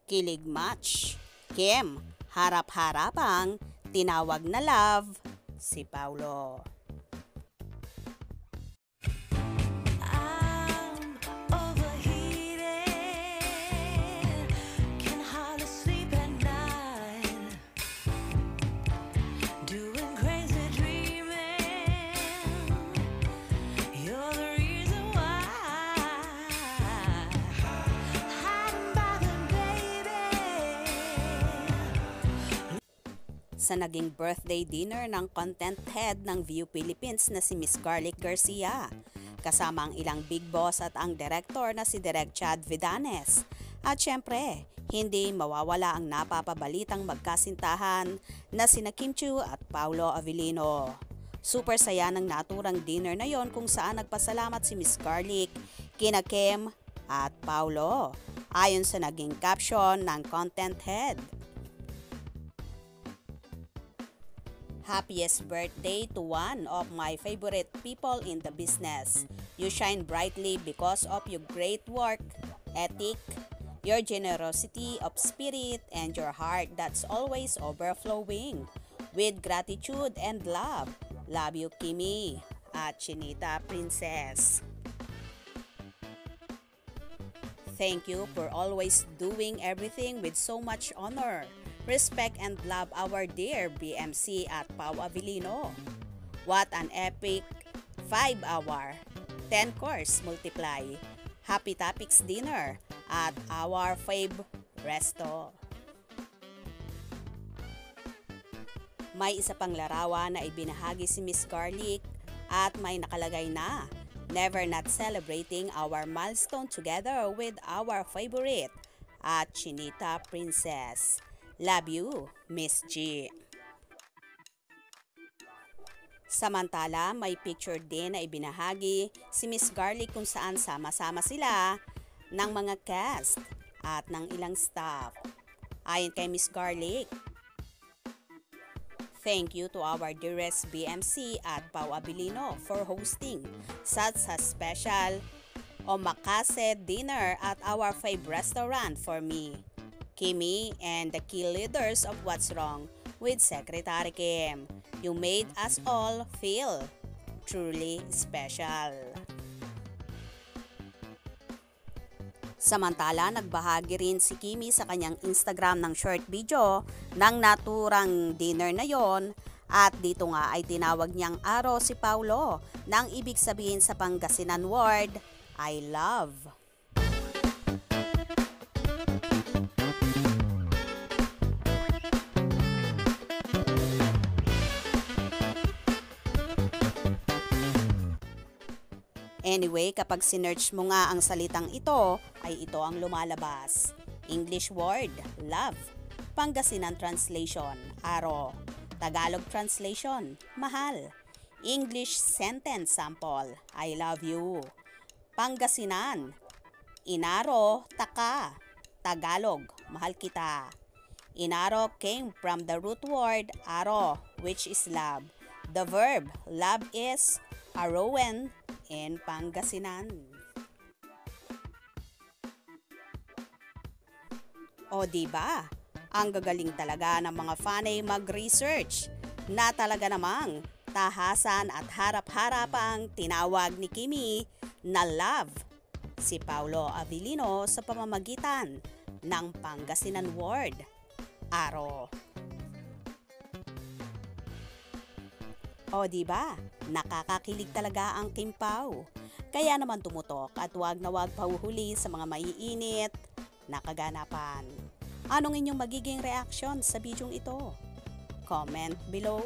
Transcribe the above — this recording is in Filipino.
Kilig match. Kim, harap-harapang tinawag na love si Paulo. Sa naging birthday dinner ng content head ng View Philippines na si Miss Garlic Garcia, kasama ang ilang big boss at ang director na si Direk Chad Vidanes. At syempre, hindi mawawala ang napapabalitang magkasintahan na sina Kim Chiu at Paulo Avellino. Super saya ng naturang dinner na yon kung saan nagpasalamat si Miss Garlic, kina Kim at Paulo, ayon sa naging caption ng content head. Happiest birthday to one of my favorite people in the business. You shine brightly because of your great work ethic, your generosity of spirit, and your heart that's always overflowing with gratitude and love. Love you, Kimi at Chinita Princess. Thank you for always doing everything with so much honor, respect, and love, our dear BMC at Pau Avellino. What an epic 5-hour, 10-course multiply, Happy Topics dinner at our fave resto. May isa pang larawan na ibinahagi si Miss Garlic at may nakalagay na, "Never not celebrating our milestone together with our favorite at Chinita Princess. Love you, Miss G." Samantala, may picture din na ibinahagi si Miss Garlic kung saan sama-sama sila ng mga cast at ng ilang staff. Ayon kay Miss Garlic, "Thank you to our dearest BMC at Pau Avellino for hosting such a special omakase dinner at our fave restaurant for me, Kimi, and the key leaders of What's Wrong with Secretary Kim. You made us all feel truly special." Samantala, nagbahagi rin si Kimi sa kanyang Instagram ng short video ng naturang dinner na yon, at dito nga ay tinawag niyang araw si Paulo nang ibig sabihin sa Pangasinan word, I love. Anyway, kapag sinearch mo nga ang salitang ito, ay ito ang lumalabas. English word, love. Pangasinan translation, aro. Tagalog translation, mahal. English sentence sample, I love you. Pangasinan, inaro, taka. Tagalog, mahal kita. Inaro came from the root word aro, which is love. The verb love is arowen in Pangasinan. O diba? Ang gagaling talaga ng mga fanay mag-research na talaga namang tahasan at harap-harapang tinawag ni Kimi na love si Paulo Avellino sa pamamagitan ng Pangasinan word, aro. O diba? Nakakakilig talaga ang Kim Pao. Kaya naman tumutok at wag na wag pahuhuli sa mga maiinit na kaganapan. Anong inyong magiging reaction sa bidyong ito? Comment below.